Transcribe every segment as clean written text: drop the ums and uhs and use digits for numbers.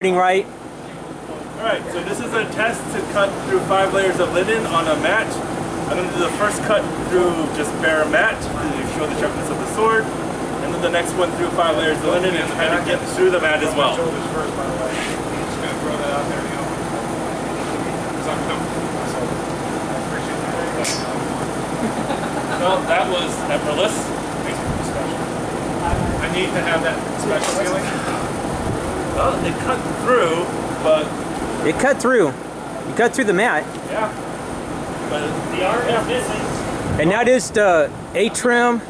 Right. Alright, so this is a test to cut through 5 layers of linen on a mat. I'm going to do the first cut through just bare mat to show the sharpness of the sword, and then the next one through 5 layers of linen and kind of get through the mat as well. Well, that was effortless. I need to have that special feeling. Well, it cut through, but... It cut through. You cut through the mat. Yeah. But the arm is missing. And that is the Atrim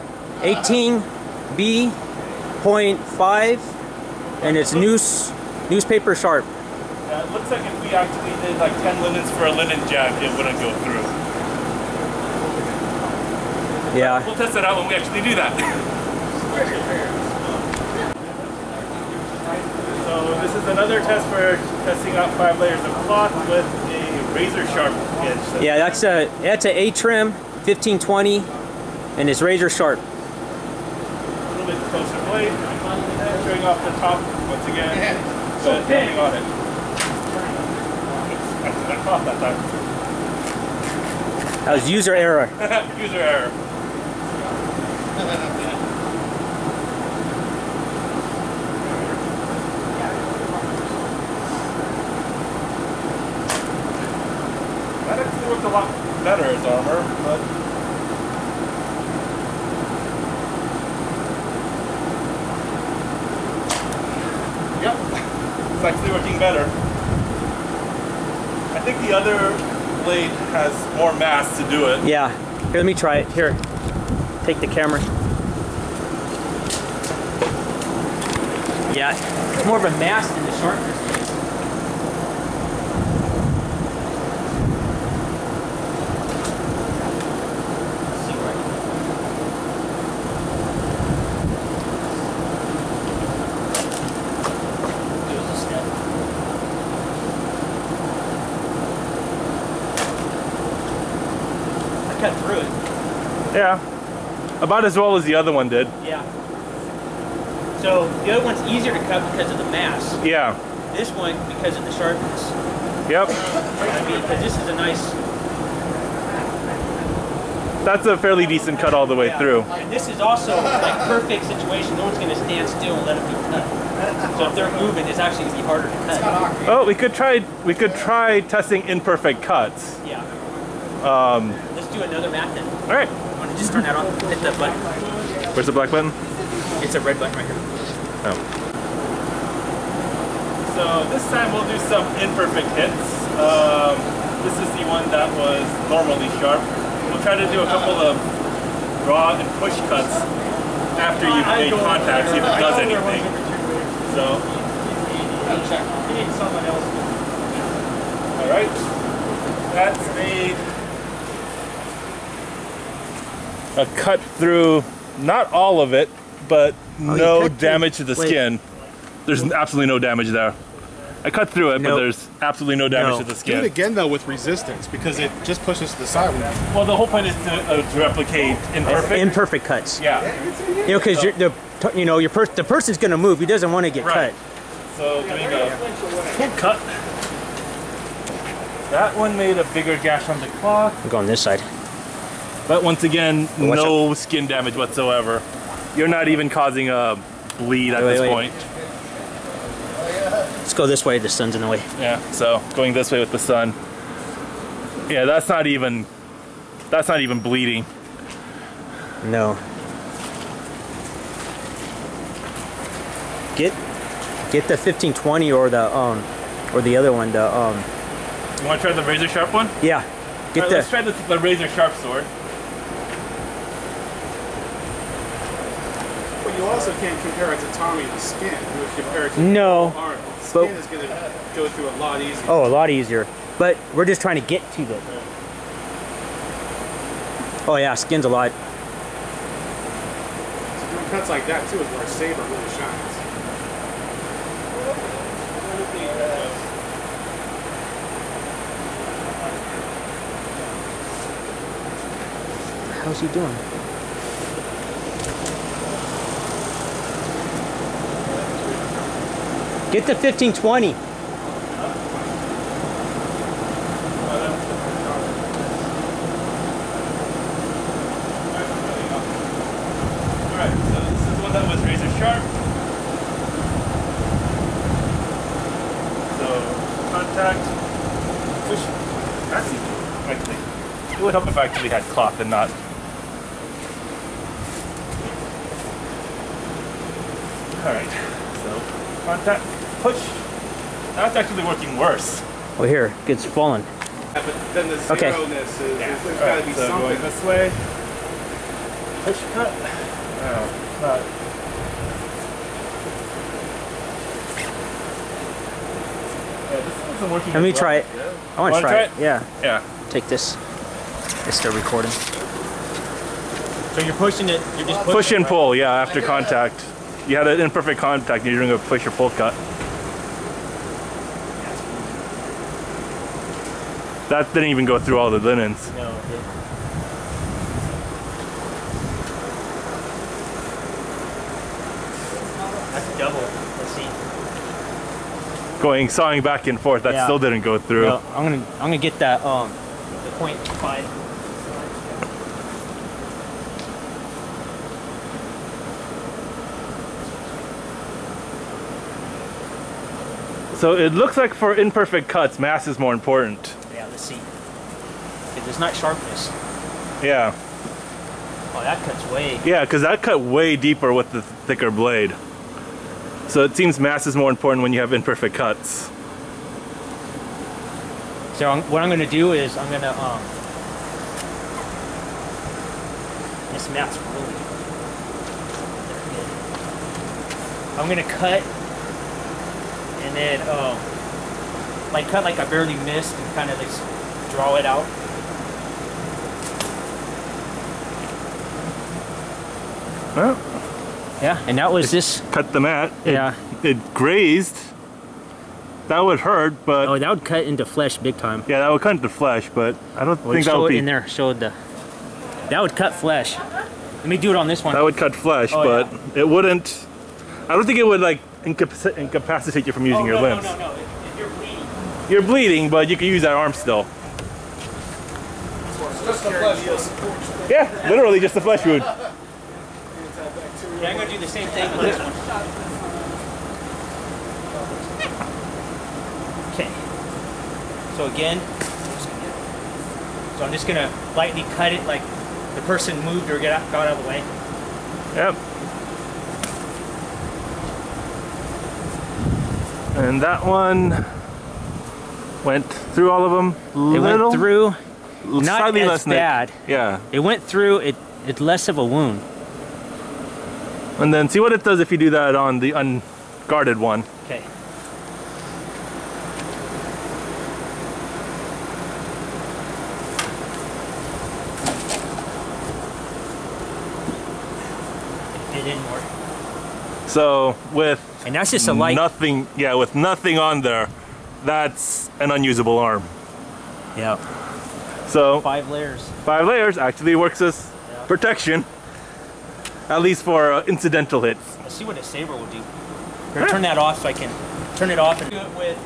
XVIIIb.5, and it's newspaper sharp. Yeah, it looks like if we actually did like 10 linens for a linen jab, it wouldn't go through. Yeah. We'll test it out when we actually do that. So this is another test for testing out 5 layers of cloth with a razor sharp edge. Yeah, that's a Atrim 1520, and it's razor sharp. A little bit closer blade, showing off the top once again, but nothing on it. I caught that time. That was user error. User error. That actually looked a lot better as armor, but yep, it's actually working better. I think the other blade has more mass to do it. Yeah. Here, let me try it. Here, take the camera. Yeah, it's more of a mass than the sharpness. Cut through it. Yeah, about as well as the other one did. Yeah. So the other one's easier to cut because of the mass. Yeah. This one because of the sharpness. Yep. I mean, because this is a nice. That's a fairly decent cut all the way through. And this is also like perfect situation. No one's going to stand still and let it be cut. So if they're moving, it's actually going to be harder to cut. Oh, we could try testing imperfect cuts. Yeah. Let's do another mat then. All right. Want to just turn that on? Hit the button. Where's the black button? It's a red button right here. Oh. So this time we'll do some imperfect hits. This is the one that was normally sharp. We'll try to do a couple of draw and push cuts after you've made contact, see if it does anything. So. All right. That's a cut through, not all of it, but no damage to the skin. There's absolutely no damage there. I cut through it, but there's absolutely no damage to the skin. Do it again though with resistance because it just pushes to the side. Well, the whole point is to replicate imperfect cuts. Yeah. You know, because the person's going to move. He doesn't want to get cut. So doing a full cut. That one made a bigger gash on the cloth. I'm going this side. But once again, no skin damage whatsoever. You're not even causing a bleed at this point. Let's go this way, the sun's in the way. Yeah, so going this way with the sun. Yeah, that's not even bleeding. No. Get the 1520 or the other one, You want to try the razor sharp one? Yeah. Let's try the razor sharp sword. But you also can't compare it to Tommy the skin. You would compare it to the arm. The skin is going to go through a lot easier. Oh, a lot easier. But we're just trying to get to the. Oh yeah, skin's a lot. So doing cuts like that too is where a saber really shines. How's he doing? Get the 1520. Alright, so this is the one that was razor sharp. So, contact, push. Actually, it would help if I actually had cloth and not. Alright, so contact, push. That's actually working worse. Oh, here, it's falling. Yeah, but then the Okay. zeroness is, Yeah. there's got to be So something. going this way. Push cut. No, not. Yeah, this isn't working. Let me as well. try it. I want to Wanna try try it. Yeah. Yeah. Take this. It's still recording. So you're pushing it. You're just Push and it, right? pull, yeah, after contact. You had an imperfect contact, you're doing a push or pull cut. That didn't even go through all the linens. No. That's double. Let's see. Sawing back and forth, that Yeah. still didn't go through. No, I'm gonna get that the 0.5. So it looks like for imperfect cuts, mass is more important. Yeah, let's see. Okay, there's not sharpness. Yeah. Oh, that cuts way. Yeah, because that cut way deeper with the thicker blade. So it seems mass is more important when you have imperfect cuts. So what I'm gonna do is I'm gonna this mat's really. I'm gonna cut and then like cut like I barely missed and kind of like draw it out. Well, Yeah, and that was this. cut the mat. Yeah. It grazed. That would hurt, but Oh, that would cut into flesh big time. yeah, that would cut into flesh, but I don't think that show would it be. in there. Show the. That would cut flesh. Let me do it on this one. That would cut flesh, Oh, but it wouldn't. I don't think it would like incapacitate you from using your limbs. No. If you're bleeding. You're bleeding, but you can use that arm still. Just the flesh wound. Yeah, literally just a flesh wound. Yeah, I'm gonna do the same thing with this one. Okay. So again, so I'm just gonna lightly cut it like the person moved or got out of the way. Yep. And that one went through all of them. It went through, not slightly as less bad. Yeah. It went through. It's less of a wound. And then see what it does if you do that on the unguarded one. Okay. It didn't work. So with And that's just a light. nothing, yeah, with nothing on there, that's an unusable arm. Yeah. So 5 layers. 5 layers actually works as protection, at least for incidental hits. Let's see what a saber will do. Here, turn that off so I can turn it off and do it with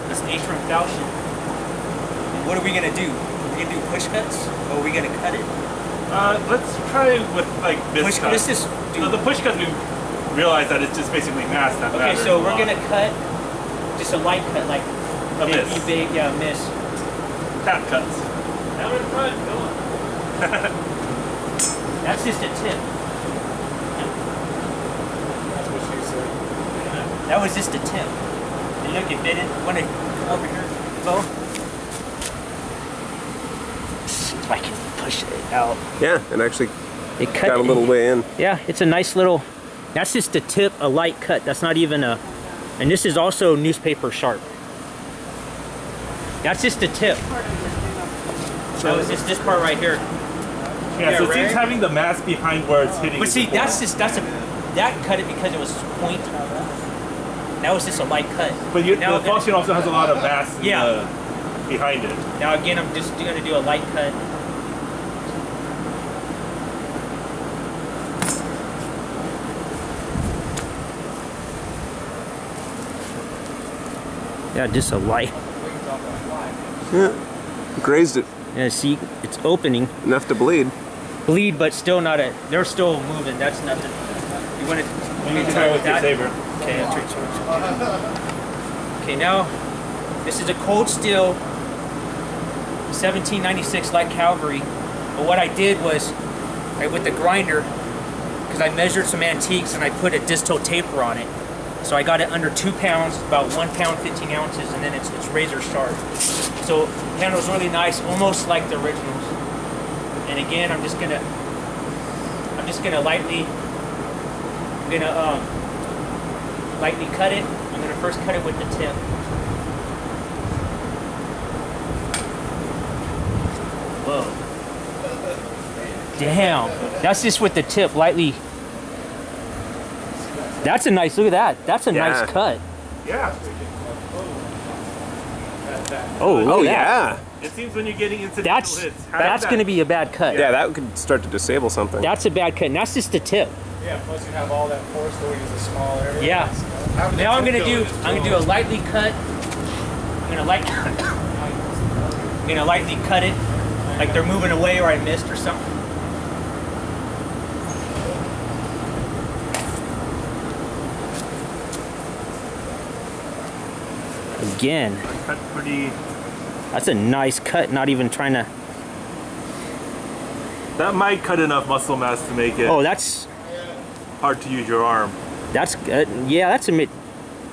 this Atrim falchion. And what are we gonna do? Are we gonna do push cuts or are we gonna cut it? Let's try with like this Push, cut. let's just do. So the push cut, we realize that it's just basically mass that Okay, matters so a we're lot. gonna cut just a light cut, like A miss. big, yeah, miss. Tap cuts. Now we're in front. Go on. That's just a tip. That's what she said. That was just a tip. And look, it bit it. Want to come over here, Bo? See if I can push it out. Yeah, and actually It cut got a little way in. Yeah, it's a nice little. That's just a tip, a light cut. That's not even a. And this is also newspaper sharp. That's just a tip. That was just this part right here. Yeah, so it right? seems having the mass behind where it's hitting. But is see, important. that cut it because it was point. That was just a light cut. But Now the falchion also has a lot of mass in Yeah. behind it. Now again, I'm just gonna do a light cut. Yeah, just a light. Yeah. Grazed it. Yeah, see, it's opening. Enough to bleed. Bleed, but still not a. They're still moving. That's nothing. You want to try with your saber. Okay, I'll try. Okay, now this is a cold steel 1796 light cavalry. But what I did was, with the grinder, because I measured some antiques and I put a distal taper on it. So I got it under 2 pounds, about 1 pound 15 ounces, and then it's razor sharp. So the handle's really nice, almost like the originals. And again, I'm just gonna lightly cut it. I'm gonna first cut it with the tip. Whoa. Damn. That's just with the tip, lightly. That's a nice, look at that. That's a nice cut. Yeah. Oh, look at that. Yeah. It seems when you're getting into That's hits. going to be a bad cut. Yeah, that could start to disable something. That's a bad cut, and that's just the tip. Yeah, plus you have all that force going into the small area. Yeah. Now I'm gonna do a lightly cut. I'm gonna lightly cut it, like they're moving away or I missed or something. Again. Cut pretty. That's a nice cut. Not even trying to. That might cut enough muscle mass to make it. Oh, that's hard to use your arm. That's yeah. That's a.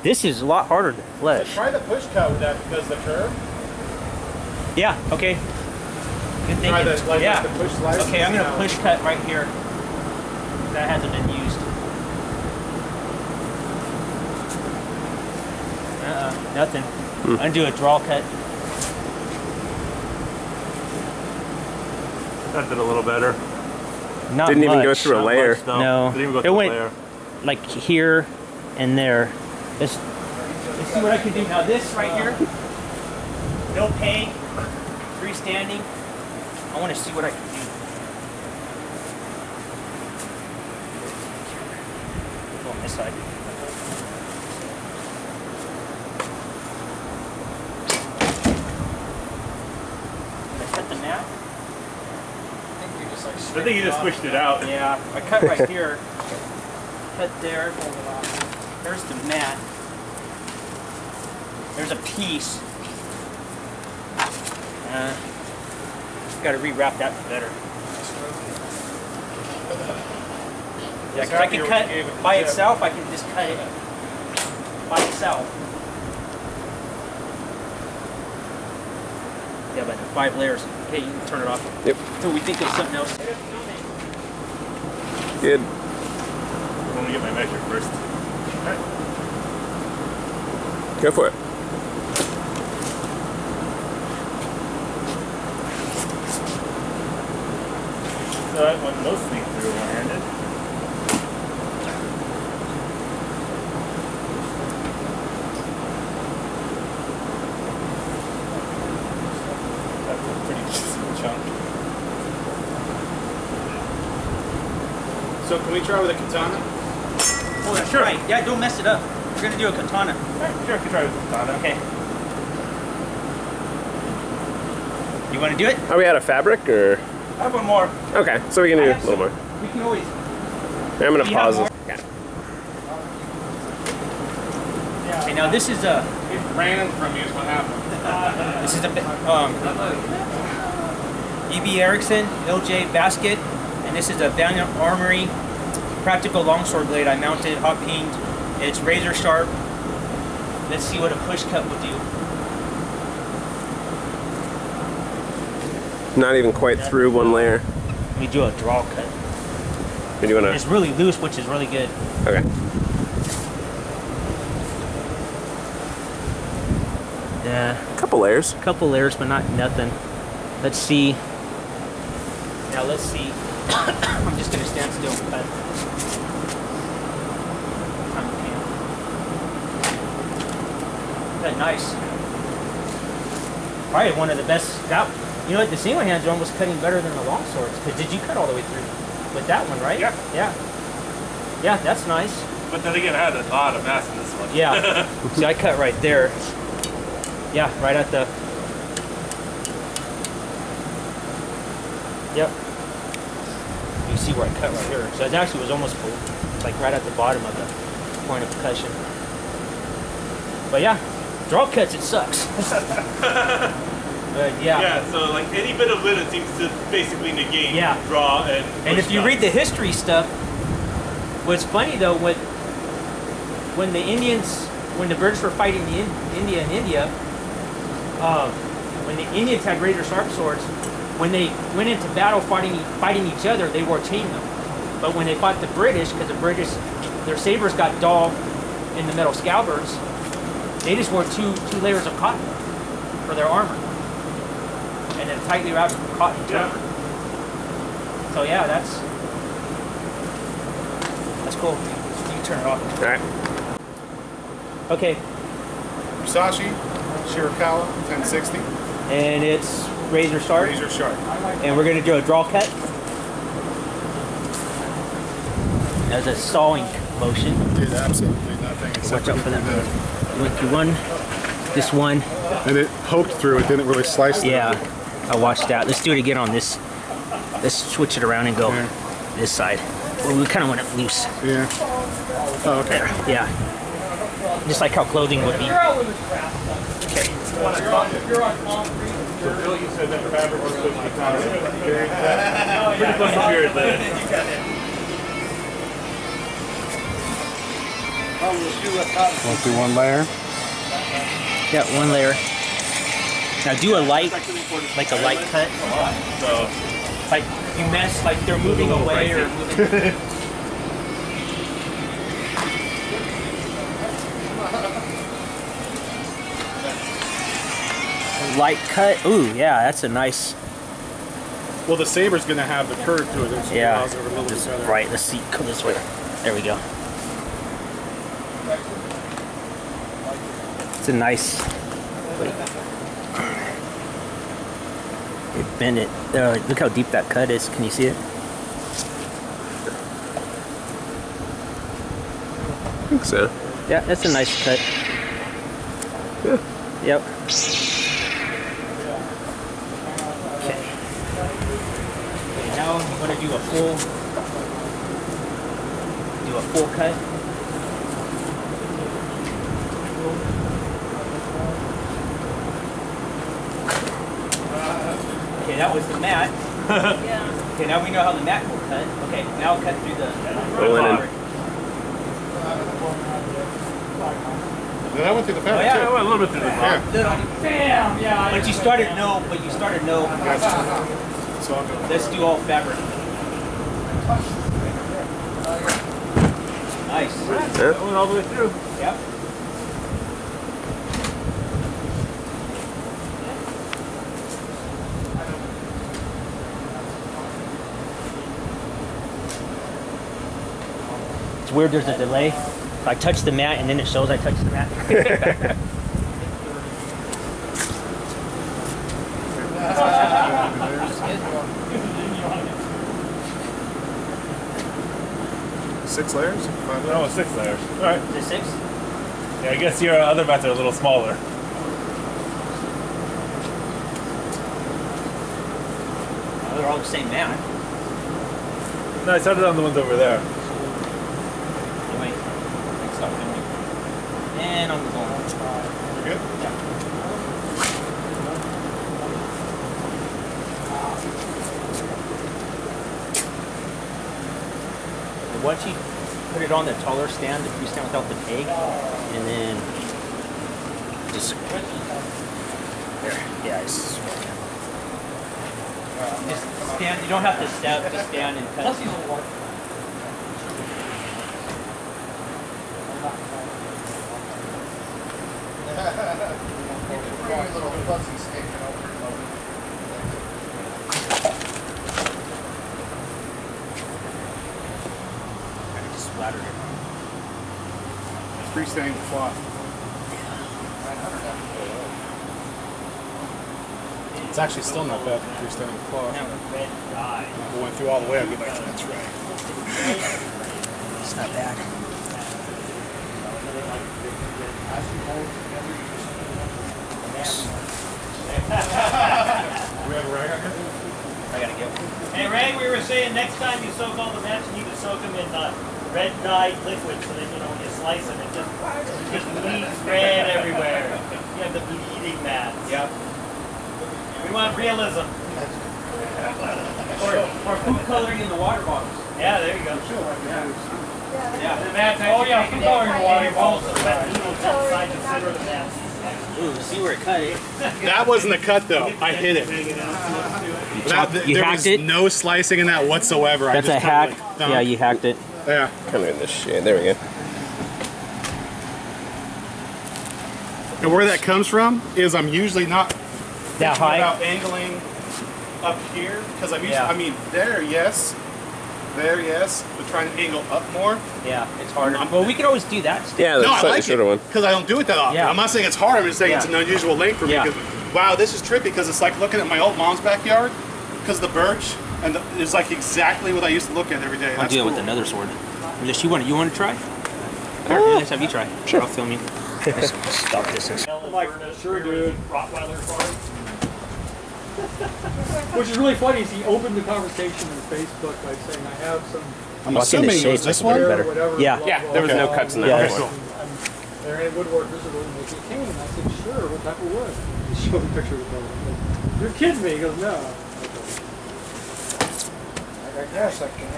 This is a lot harder than flesh. So try the push cut with that because the curve. Yeah. Okay. Good thinking. Try the, yeah. The push slice. Okay, I'm gonna push cut right here. That hasn't been used. Nothing. I'm gonna do a draw cut. That did a little better. Not Didn't even much. go through a layer. Much, no. No. Didn't even go It through went a layer. like here and there. Let's see what I can do now. This right here, no pay, freestanding. I want to see what I can do. Go on this side. Did I cut the mat? I think you just pushed it out. Yeah, I cut right here. Cut there. There's the mat. There's a piece. Got to rewrap that better. Yeah, because I can cut by itself. I can just cut it by itself. Yeah, but 5 layers. Okay, you can turn it off. Yep. Until we think of something else. Good. I'm gonna get my measure first. Alright. Go for it. So that went mostly through one-handed. That's a pretty decent chunk. So can we try with a katana? Oh, that's right. Yeah, don't mess it up. We're gonna do a katana. Sure, I can try with the katana. Okay. You want to do it? Are we out of fabric or? I have one more. Okay, so we can do a little more. We can always. I'm gonna You pause have this. Okay. Okay, now this is a. It ran from you is what happened. This is a EB Erickson LJ basket, and this is a Valiant Armory practical longsword blade. I mounted hot peened. It's razor sharp. Let's see what a push cut will do. Not even quite through one layer. Let me do a draw cut. Or do you wanna? It's really loose, which is really good. Okay. Yeah. Couple layers. Couple layers, but not nothing. Let's see. Now let's see. I'm just gonna stand still and cut. Cut nice. Probably one of the best. That, you know what? The single hands are almost cutting better than the long swords. Cause did you cut all the way through with that one, right? Yeah. Yeah. Yeah, that's nice. But then again, I had a lot of mass in this one. Yeah. See, I cut right there. Yeah, right at the. Yep. You see where I cut right here. So it actually was almost like right at the bottom of the point of percussion. But yeah, draw cuts, it sucks. But yeah. Yeah, so like any bit of linen seems to basically negate draw and push And if you read the history stuff, what's funny though, when the Indians, when the British were fighting India, when the Indians had razor sharp swords, when they went into battle fighting each other, they wore chainmail. But when they fought the British, because the British, their sabers got dull in the metal scalbards, they just wore two layers of cotton for their armor. And then tightly wrapped cotton turban. So yeah, that's cool. You can turn it off. All right. Okay. Musashi, Shirakawa, 1060. And it's razor sharp. Razor sharp. And we're gonna do a draw cut. As a sawing motion. Did absolutely nothing. Watch out for that. Went through one, this one. And it poked through, it didn't really slice through. Yeah, I watched that. Let's do it again on this. Let's switch it around and go this side. Well, we kind of want it loose. Yeah. Oh, okay. There, yeah. Just like how clothing would be. Okay. So Bill, you said that fabric was supposed to be kind of pretty close to period linen. We'll do one layer. Yeah, one layer. Now do a light, like a light cut. So Like you mess, like they're moving away or moving. Light cut. Ooh, yeah, that's a nice. Well, the saber's going to have the curve to it. So Yeah. it allows it to Just better. right. Let's see. Come this way. There we go. It's a nice. Wait. You bend it. Look how deep that cut is. Can you see it? I think so. Yeah, that's a nice cut. Yeah. Yep. Okay. Now you want to do a full cut. Okay, that was the mat. Okay, now we know how the mat will cut. Okay, now I'll cut through the linen. fabric. Then I went through the fabric Oh, yeah. I went a little bit through the Yeah. Bam! Yeah. But you started no. Gotcha. So I'll go. Let's do all fabric. Nice. That went all the way through. Yep. It's weird. There's a delay. I touch the mat and then it shows I touched the mat. 6 layers? 5 layers? No, 6 layers. All right. Is it 6? Yeah, I guess your other mats are a little smaller. Oh, they're all the same mat. No, I started on the ones over there. Wait. Stop filming. And on the ball. You good? Yeah. Once you put it on the taller stand, if you stand without the peg, and then just there, yeah, just stand. You don't have to step, just stand and cut. Splattered it. Freestanding cloth. It's actually still not bad for freestanding cloth. Now red dye. I went through all the way, I'll get back to that's right. It's not bad. saying next time you soak all the mats, you need to soak them in red dyed liquid, so that, you know, when you slice them, it just bleeds red everywhere. You have the bleeding mats. Yep. We want realism. Or food coloring in the water bottles. Yeah, there you go. Yeah. The mats food coloring in the water bottles. The wet needles inside the center of the mats. Ooh, see where it cut it. That wasn't a cut though. I hit it. There was no slicing in that whatsoever. That's a hack. Like, yeah, you hacked it. Yeah. Come in this shit. There we go. And where that comes from is I'm usually not that high about angling up here because I'm used. I mean, there, yes. There, yes. But trying to angle up more. Yeah, it's harder. Well, we could always do that. Yeah, that's I like shorter one. Because I don't do it that often. Yeah. I'm not saying it's hard. I'm just saying it's an unusual length for me. Because, wow, this is trippy because it's like looking at my old mom's backyard because the birch and it's like exactly what I used to look at every day. I'll do it with another sword. Unless you want to try? Let's have you try. Sure. I'll film you. Stop this. I'm like, sure, dude. Rottweiler farm. Which is really funny is he opened the conversation on Facebook by saying, I have some... I'm assuming it was this one? Whatever, yeah. Blah, yeah, blah, there was no cuts in that one. They're in woodworkers are going to make a cane. And I said, sure, what type of wood? He showed me a picture of the building. Like, you're kidding me. He goes, no. I guess I can.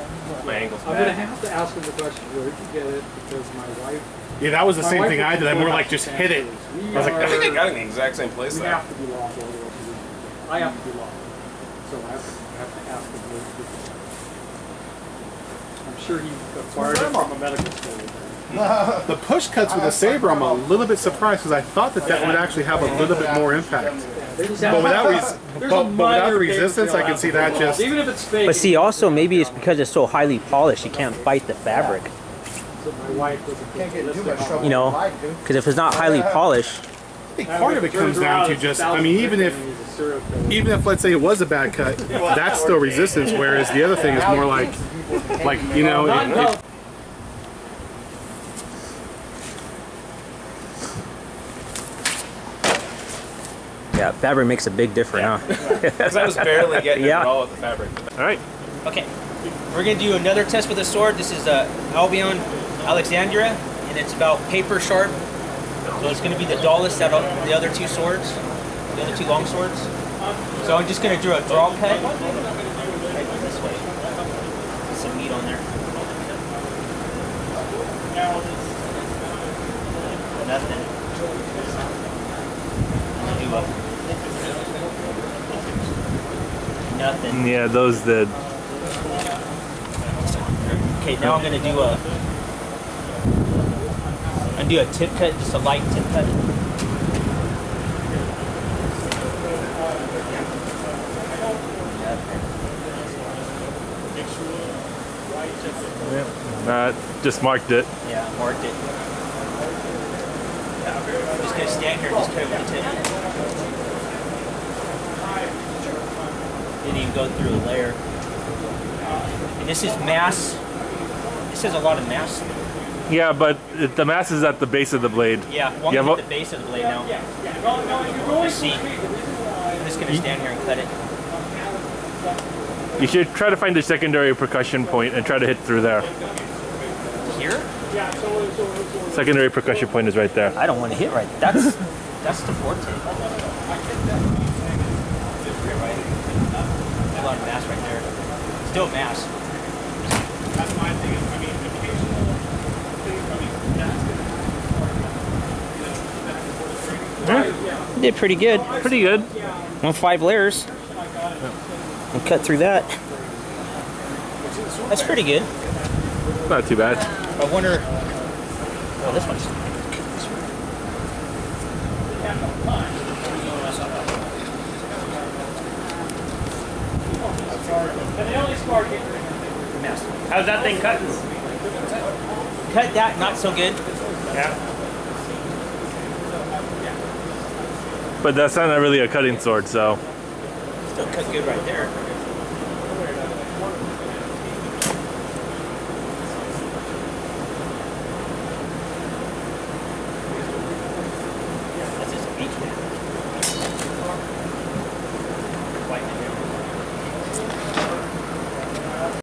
My angle's I'm going to have to ask him the question, where did you get it? Because my wife... Yeah, that was the same thing I did. I more like just hit it. I was like, I think I got it in the exact same place we though. have to be lawful. I have to be lawful. So I have to ask him where to get it. I'm sure he acquired it from a medical school. The push cuts with a saber, I'm a little bit surprised because I thought that would actually have a little bit more impact. But without the resistance, I can see that just... Even if it's fake. But see, also maybe it's because it's so highly polished, you can't bite the fabric. You know, because if it's not highly polished... I think part of it comes down to just, I mean, even if let's say it was a bad cut, that's still resistance, whereas the other thing is more like you know, yeah, fabric makes a big difference, huh? Because I was barely getting it at all with the fabric. All right. Okay. We're going to do another test with a sword. This is Albion Alexandria, and it's about paper sharp. So it's going to be the dullest out of the other two swords, the other two long swords. So I'm just going to do a draw cut right this way. Put some meat on there. Nothing. Nothing. Yeah, those did. Okay, now I'm going to do a tip cut, just a light tip cut. Just marked it. Yeah, marked it. I'm just going to stand here and just cut it with the tip. Didn't even go through a layer. And this is mass. This has a lot of mass. Yeah, but the mass is at the base of the blade. Yeah, well, I'm going to hit the base of the blade now. Let's see. I'm just going to stand here and cut it. You should try to find the secondary percussion point and try to hit through there. Here? Secondary percussion point is right there. I don't want to hit right. That's the forte. A lot of mass right there. Still mass. that's my thing. I mean, occasional things, You did pretty good. Pretty good. 5 layers. We'll cut through that. That's pretty good. Not too bad. I wonder. Oh, this one's. How's that thing cutting? Cut that, not so good. Yeah. But that's not really a cutting sword, so. Still cut good right there.